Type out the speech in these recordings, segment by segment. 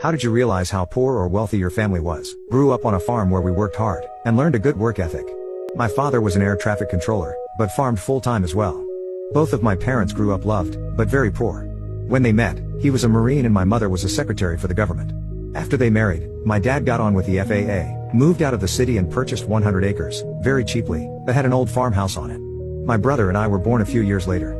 How did you realize how poor or wealthy your family was? Grew up on a farm where we worked hard and learned a good work ethic. My father was an air traffic controller, but farmed full-time as well. Both of my parents grew up loved, but very poor. When they met, he was a Marine and my mother was a secretary for the government. After they married, my dad got on with the FAA, moved out of the city and purchased 100 acres, very cheaply, that had an old farmhouse on it. My brother and I were born a few years later.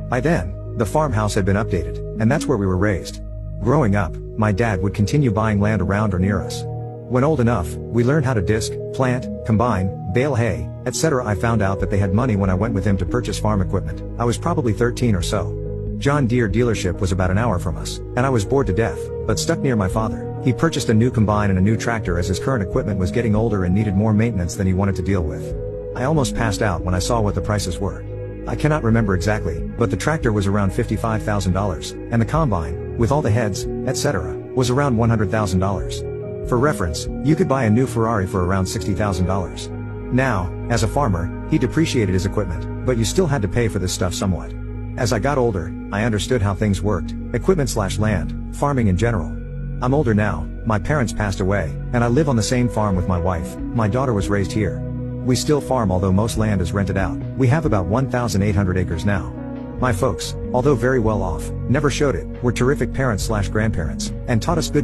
By then, the farmhouse had been updated, and that's where we were raised. Growing up, my dad would continue buying land around or near us. When old enough, we learned how to disc, plant, combine, bale hay, etc. I found out that they had money when I went with him to purchase farm equipment. I was probably 13 or so. John Deere dealership was about an hour from us, and I was bored to death, but stuck near my father. He purchased a new combine and a new tractor as his current equipment was getting older and needed more maintenance than he wanted to deal with. I almost passed out when I saw what the prices were. I cannot remember exactly, but the tractor was around $55,000, and the combine, with all the heads, etc., was around $100,000. For reference, you could buy a new Ferrari for around $60,000. Now, as a farmer, he depreciated his equipment, but you still had to pay for this stuff somewhat. As I got older, I understood how things worked, equipment/land, farming in general. I'm older now, my parents passed away, and I live on the same farm with my wife. My daughter was raised here. We still farm although most land is rented out. We have about 1,800 acres now. My folks, although very well off, never showed it, were terrific parents/grandparents, and taught us good